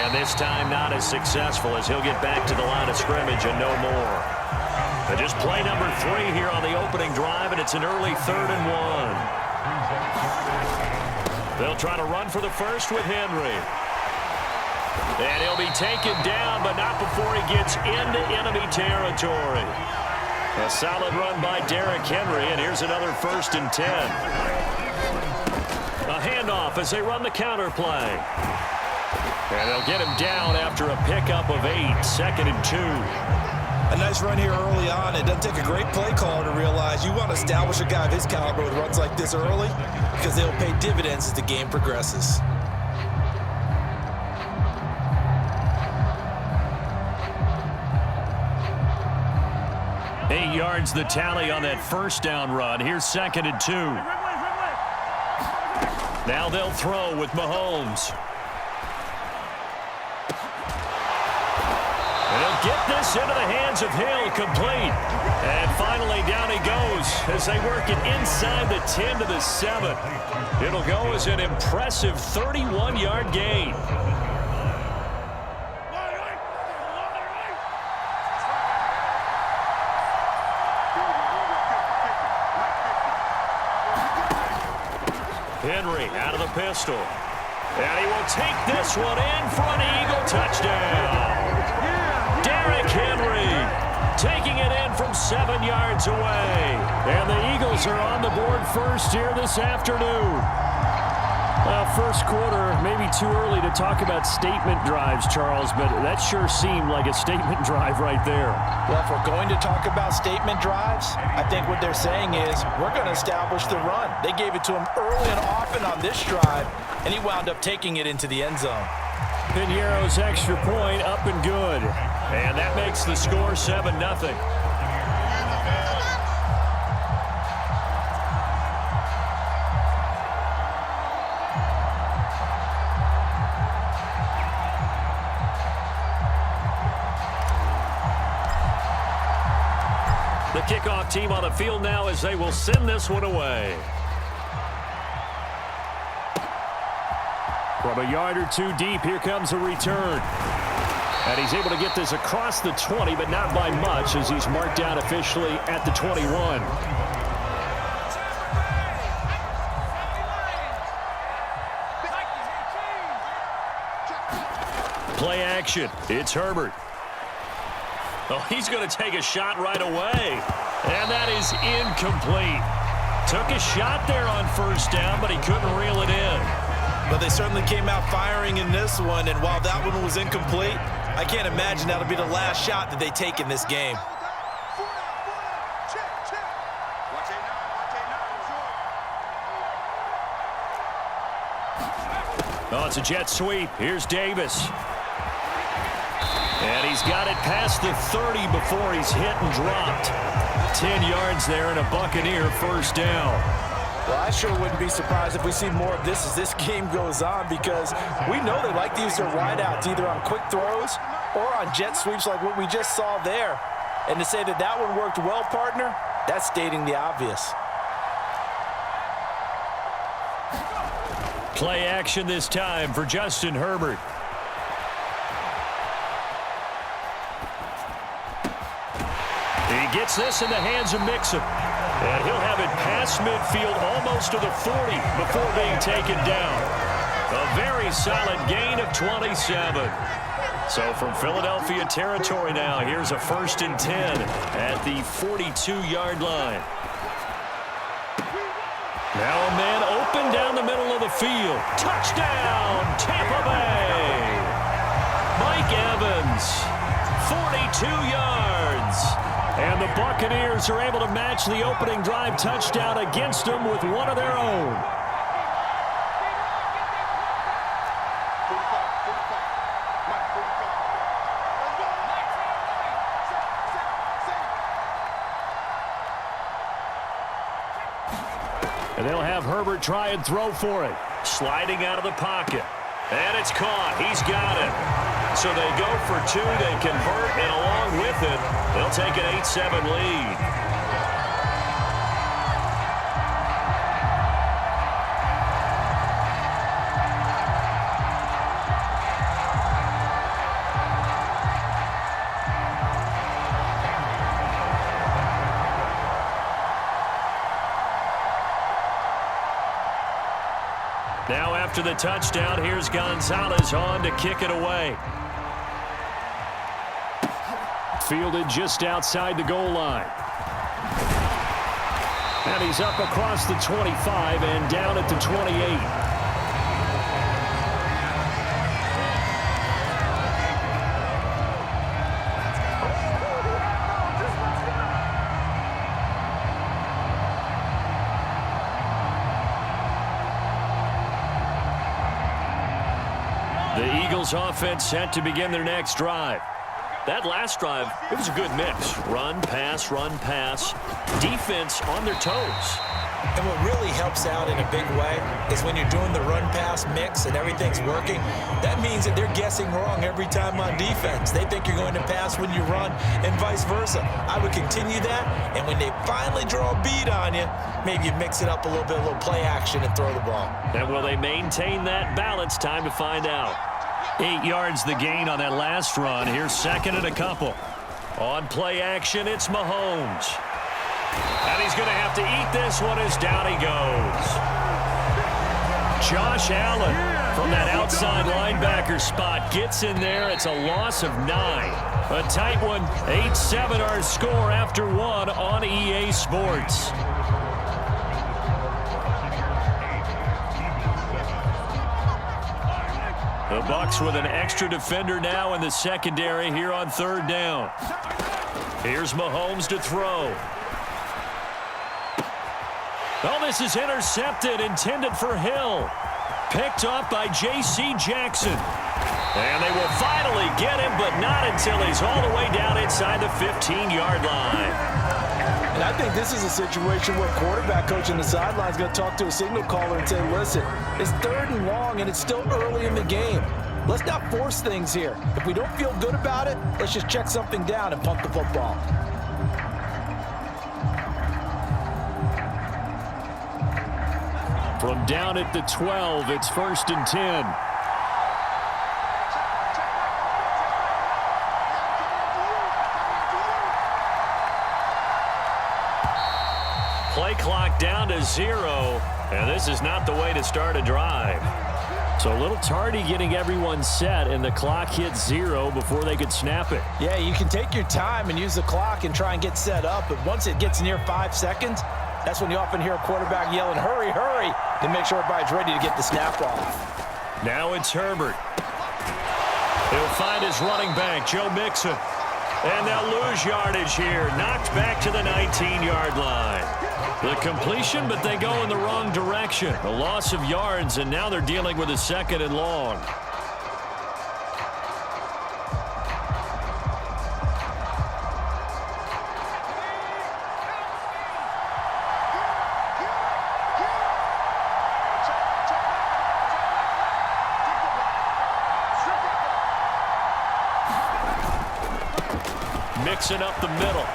And this time not as successful as he'll get back to the line of scrimmage and no more. But just play number 3 here on the opening drive, and it's an early 3rd and 1. They'll try to run for the first with Henry. And he'll be taken down, but not before he gets into enemy territory. A solid run by Derrick Henry, and here's another 1st and 10. A handoff as they run the counter play. And they'll get him down after a pickup of 8, 2nd and 2. A nice run here early on. It doesn't take a great play caller to realize you want to establish a guy of his caliber with runs like this early because they'll pay dividends as the game progresses. 8 yards the tally on that 1st down run. Here's 2nd and 2. Now they'll throw with Mahomes. And he'll get this into the hands of Hill, complete. And finally down he goes as they work it inside the 10 to the 7. It'll go as an impressive 31-yard gain. Henry out of the pistol. And he will take this one in for an Eagle touchdown. Derrick Henry taking it in from 7 yards away. And the Eagles are on the board first here this afternoon. First quarter, maybe too early to talk about statement drives, Charles, but that sure seemed like a statement drive right there. Well, if we're going to talk about statement drives, I think what they're saying is we're going to establish the run. They gave it to him early and often on this drive, and he wound up taking it into the end zone. Piñeiro's extra point up and good. And that makes the score 7-0. The kickoff team on the field now as they will send this one away. From a yard or 2 deep, here comes a return. And he's able to get this across the 20, but not by much as he's marked down officially at the 21. Play action. It's Herbert. Oh, he's going to take a shot right away. And that is incomplete. Took a shot there on 1st down, but he couldn't reel it in. But they certainly came out firing in this one, and while that one was incomplete, I can't imagine that'll be the last shot that they take in this game. Oh, it's a jet sweep. Here's Davis. And he's got it past the 30 before he's hit and dropped. 10 yards there and a Buccaneer 1st down. Well, I sure wouldn't be surprised if we see more of this as this game goes on because we know they like to use their wideouts either on quick throws or on jet sweeps like what we just saw there. And to say that that one worked well, partner, that's stating the obvious. Play action this time for Justin Herbert. He gets this in the hands of Mixon. And he'll have it past midfield almost to the 40 before being taken down. A very solid gain of 27. So from Philadelphia territory now, here's a 1st and 10 at the 42-yard line. Now a man open down the middle of the field. Touchdown, Tampa Bay. Mike Evans, 42 yards. And the Buccaneers are able to match the opening drive touchdown against them with one of their own. And they'll have Herbert try and throw for it. Sliding out of the pocket. And it's caught. He's got it. So they go for 2. They convert, and along with it, they'll take an 8-7 lead. Now after the touchdown, here's Gonzalez on to kick it away. Fielded just outside the goal line. And he's up across the 25 and down at the 28. The Eagles offense set to begin their next drive. That last drive, it was a good mix. Run, pass, defense on their toes. And what really helps out in a big way is when you're doing the run-pass mix and everything's working, that means that they're guessing wrong every time on defense. They think you're going to pass when you run and vice versa. I would continue that, and when they finally draw a bead on you, maybe you mix it up a little bit, a little play action and throw the ball. And will they maintain that balance? Time to find out. 8 yards the gain on that last run. Here's second and a couple. On play action, it's Mahomes. And he's going to have to eat this one as down he goes. Josh Allen from that outside linebacker spot gets in there. It's a loss of 9. A tight one. 8-7 our score after 1 on EA Sports. The Bucs with an extra defender now in the secondary here on third down. Here's Mahomes to throw. Oh, this is intercepted, intended for Hill. Picked off by J.C. Jackson. And they will finally get him, but not until he's all the way down inside the 15-yard line. And I think this is a situation where quarterback coach on the sideline is going to talk to a signal caller and say, listen, it's 3rd and long, and it's still early in the game. Let's not force things here. If we don't feel good about it, let's just check something down and punt the football. From down at the 12, it's 1st and 10. Play clock down to 0, and this is not the way to start a drive. So a little tardy getting everyone set, and the clock hit 0 before they could snap it. Yeah, you can take your time and use the clock and try and get set up, but once it gets near 5 seconds, that's when you often hear a quarterback yelling, hurry, hurry, to make sure everybody's ready to get the snap off. Now it's Herbert. He'll find his running back, Joe Mixon. And they'll lose yardage here. Knocked back to the 19-yard line. The completion, but they go in the wrong direction. A loss of yards, and now they're dealing with a 2nd and long. Mixing up the middle.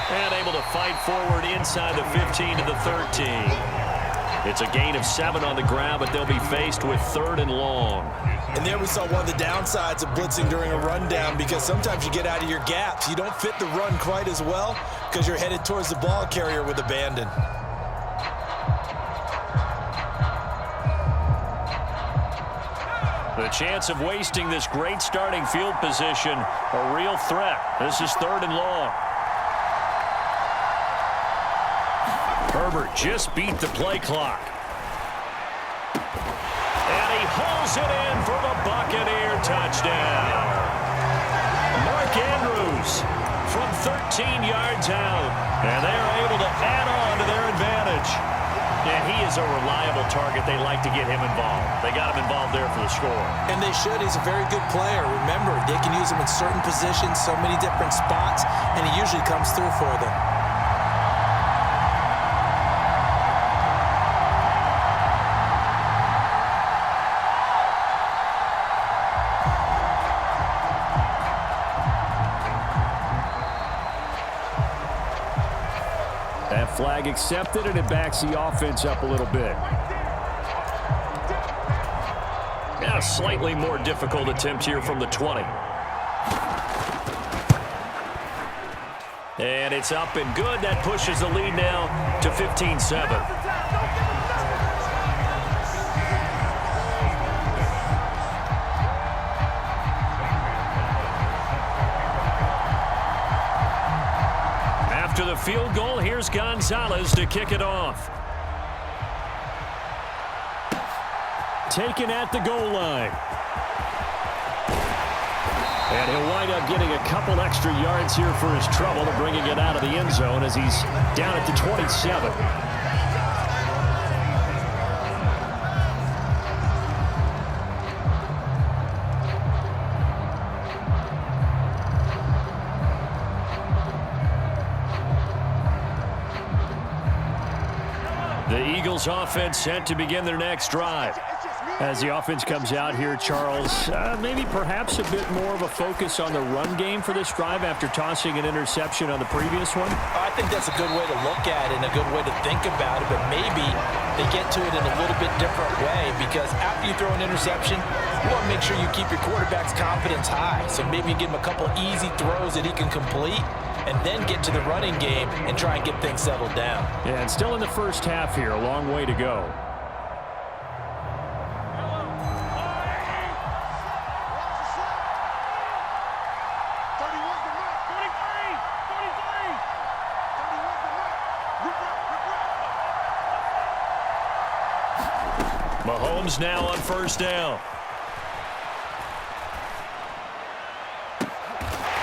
And able to fight forward inside the 15 to the 13. It's a gain of 7 on the ground, but they'll be faced with 3rd and long. And there we saw one of the downsides of blitzing during a rundown, because sometimes you get out of your gaps. You don't fit the run quite as well because you're headed towards the ball carrier with abandon. The chance of wasting this great starting field position, a real threat. This is 3rd and long. Herbert just beat the play clock. And he hauls it in for the Buccaneer touchdown. Mark Andrews from 13 yards out. And they're able to add on to their advantage. And he is a reliable target. They like to get him involved. They got him involved there for the score. And they should. He's a very good player. Remember, they can use him in certain positions, so many different spots, and he usually comes through for them. That flag accepted, and it backs the offense up a little bit. Yeah, a slightly more difficult attempt here from the 20. And it's up and good. That pushes the lead now to 15-7. a field goal. Here's Gonzalez to kick it off. Taken at the goal line. And he'll wind up getting a couple extra yards here for his trouble and bringing it out of the end zone as he's down at the 27. The Eagles offense set to begin their next drive. As the offense comes out here, Charles, maybe perhaps a bit more of a focus on the run game for this drive after tossing an interception on the previous one? I think that's a good way to look at it and a good way to think about it, but maybe they get to it in a little bit different way because after you throw an interception, you want to make sure you keep your quarterback's confidence high. So maybe you give him a couple easy throws that he can complete and then get to the running game and try and get things settled down. Yeah, and still in the first half here, a long way to go. Mahomes now on first down.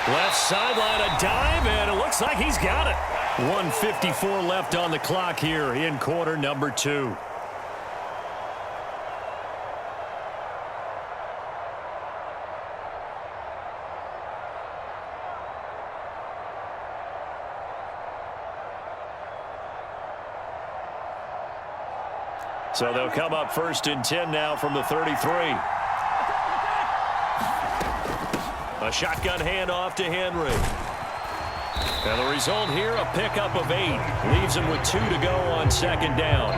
Left sideline, a dive, and it looks like he's got it. 1:54 left on the clock here in quarter number 2. So they'll come up 1st and 10 now from the 33. A shotgun handoff to Henry. And the result here, a pickup of 8. Leaves him with 2 to go on 2nd down.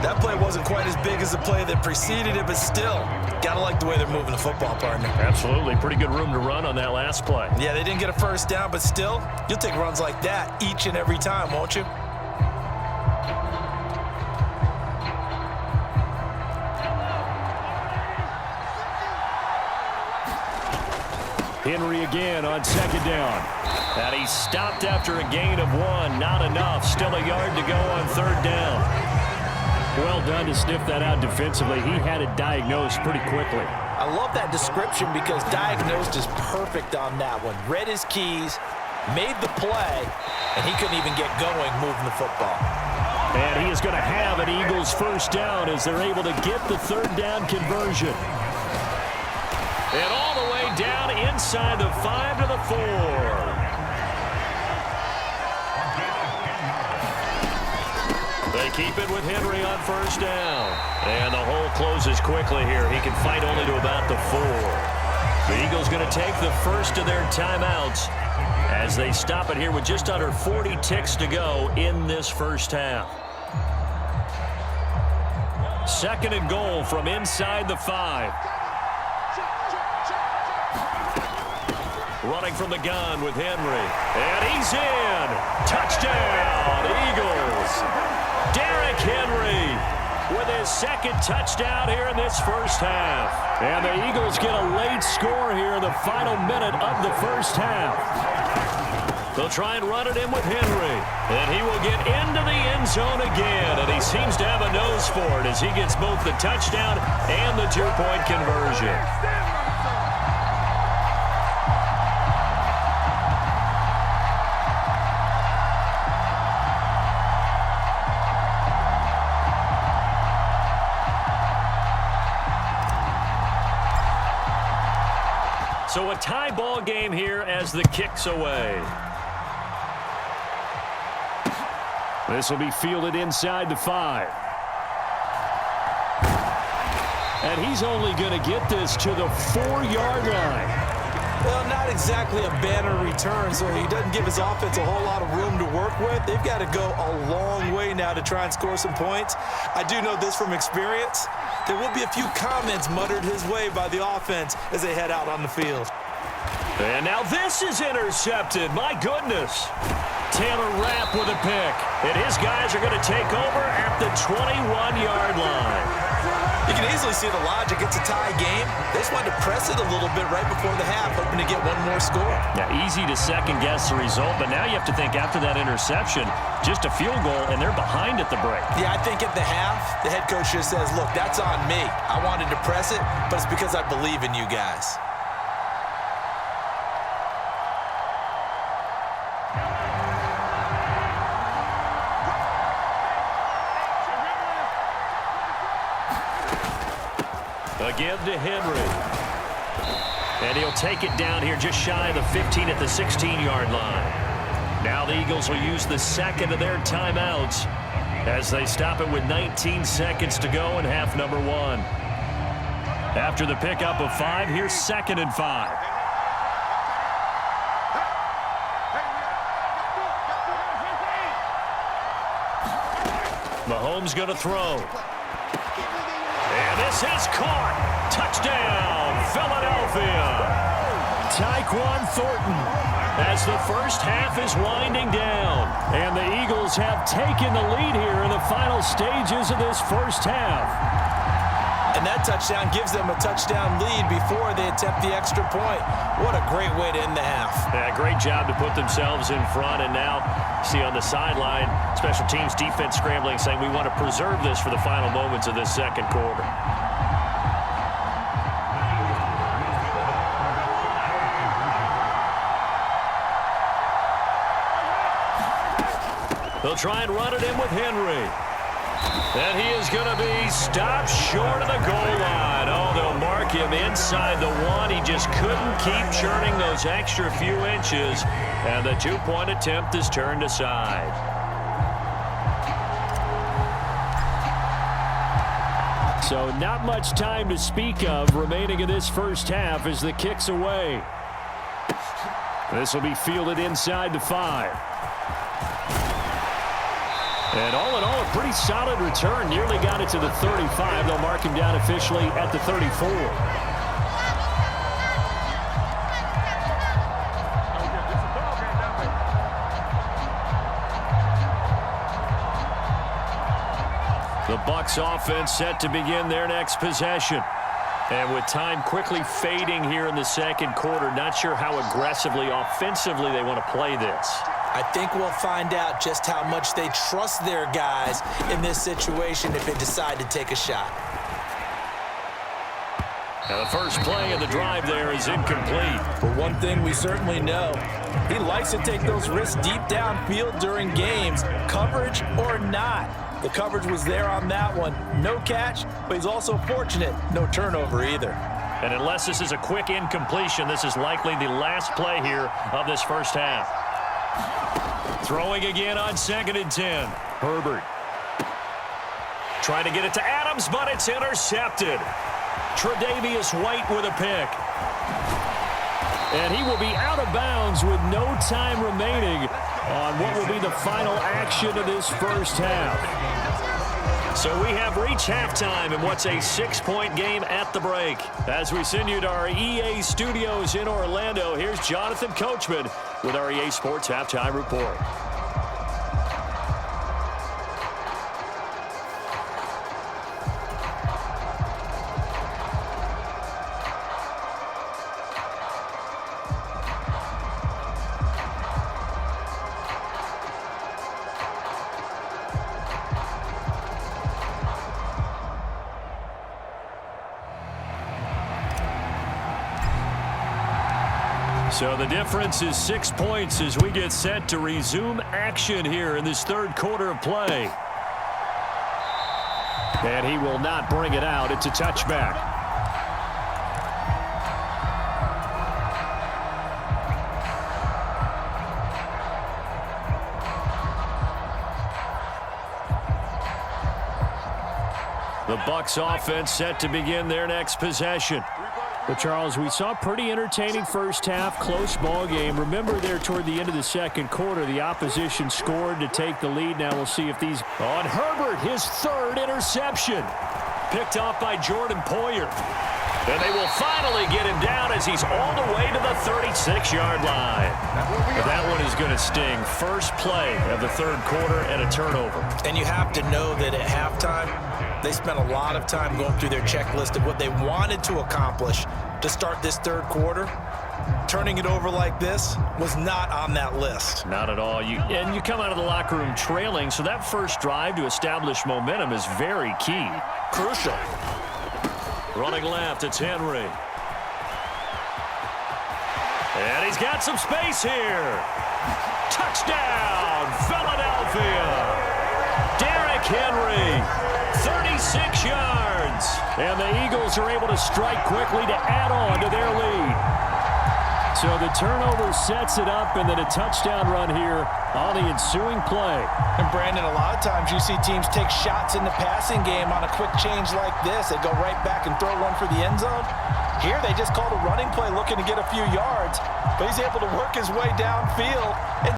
That play wasn't quite as big as the play that preceded it, but still, gotta like the way they're moving the football, partner. Absolutely. Pretty good room to run on that last play. Yeah, they didn't get a first down, but still, you'll take runs like that each and every time, won't you? Henry again on 2nd down. And he stopped after a gain of 1. Not enough. Still a yard to go on 3rd down. Well done to sniff that out defensively. He had it diagnosed pretty quickly. I love that description because diagnosed is perfect on that one. Read his keys, made the play, and he couldn't even get going moving the football. And he is going to have an Eagles first down as they're able to get the 3rd down conversion. And all the way down inside the 5 to the 4. They keep it with Henry on first down. And the hole closes quickly here. He can fight only to about the 4. The Eagles going to take the first of their timeouts as they stop it here with just under 40 ticks to go in this first half. 2nd and goal from inside the 5. Running from the gun with Henry. And he's in. Touchdown, Eagles. Derrick Henry with his 2nd touchdown here in this first half. And the Eagles get a late score here in the final minute of the first half. They'll try and run it in with Henry. And he will get into the end zone again. And he seems to have a nose for it as he gets both the touchdown and the 2-point conversion. So a tie ball game here as the kick's away. This will be fielded inside the 5. And he's only going to get this to the 4-yard line. Well, not exactly a banner return, so he doesn't give his offense a whole lot of room to work with. They've got to go a long way now to try and score some points. I do know this from experience. There will be a few comments muttered his way by the offense as they head out on the field. And now this is intercepted. My goodness. Taylor Rapp with a pick. And his guys are going to take over at the 21-yard line. You can easily see the logic. It's a tie game. They just wanted to press it a little bit right before the half, hoping to get one more score. Yeah, easy to second-guess the result, but now you have to think after that interception, just a field goal, and they're behind at the break. Yeah, I think at the half, the head coach just says, look, that's on me. I wanted to press it, but it's because I believe in you guys. Give to Henry. And he'll take it down here just shy of the 15 at the 16-yard line. Now the Eagles will use the second of their timeouts as they stop it with 19 seconds to go in half number one. After the pickup of 5, here's 2nd and 5. Mahomes going to throw. And this is caught. Touchdown, Philadelphia. Tyquan Thornton as the first half is winding down. And the Eagles have taken the lead here in the final stages of this first half. And that touchdown gives them a touchdown lead before they attempt the extra point. What a great way to end the half. Yeah, great job to put themselves in front. And now, see on the sideline, special teams defense scrambling, saying we want to preserve this for the final moments of this second quarter. They'll try and run it in with Henry. And he is going to be stopped short of the goal line. Oh, they'll mark him inside the 1. He just couldn't keep churning those extra few inches. And the 2-point attempt is turned aside. So not much time to speak of remaining in this first half as the kick's away. This will be fielded inside the 5. And all in all, a pretty solid return. Nearly got it to the 35. They'll mark him down officially at the 34. The Bucs offense set to begin their next possession. And with time quickly fading here in the second quarter, not sure how aggressively, offensively they want to play this. I think we'll find out just how much they trust their guys in this situation if they decide to take a shot. Now the first play of the drive there is incomplete. But one thing we certainly know, he likes to take those risks deep downfield during games, coverage or not. The coverage was there on that one. No catch, but he's also fortunate. No turnover either. And unless this is a quick incompletion, this is likely the last play here of this first half. Throwing again on 2nd and 10. Herbert. Trying to get it to Adams, but it's intercepted. Tre'Davious White with a pick. And he will be out of bounds with no time remaining on what will be the final action of this first half. So we have reached halftime in what's a 6-point game at the break. As we send you to our EA studios in Orlando, here's Jonathan Coachman with our EA Sports Halftime Report. So the difference is 6 points as we get set to resume action here in this third quarter of play. And he will not bring it out. It's a touchback. The Bucs offense set to begin their next possession. But, Charles, we saw a pretty entertaining first half, close ball game. Remember there toward the end of the second quarter, the opposition scored to take the lead. Now we'll see if these... On Herbert, his third interception. Picked off by Jordan Poyer. And they will finally get him down as he's all the way to the 36-yard line. But that one is going to sting. First play of the third quarter and a turnover. And you have to know that at halftime, They spent a lot of time going through their checklist of what they wanted to accomplish to start this third quarter. Turning it over like this was not on that list. Not at all. You come out of the locker room trailing, so that first drive to establish momentum is very key. Crucial. Running left, it's Henry. And he's got some space here. Touchdown, Philadelphia. Derrick Henry, 36 yards. And the Eagles are able to strike quickly to add on to their lead. So the turnover sets it up, and then a touchdown run here on the ensuing play. And Brandon, a lot of times you see teams take shots in the passing game on a quick change like this. They go right back and throw one for the end zone. Here they just called a running play looking to get a few yards, but he's able to work his way downfield and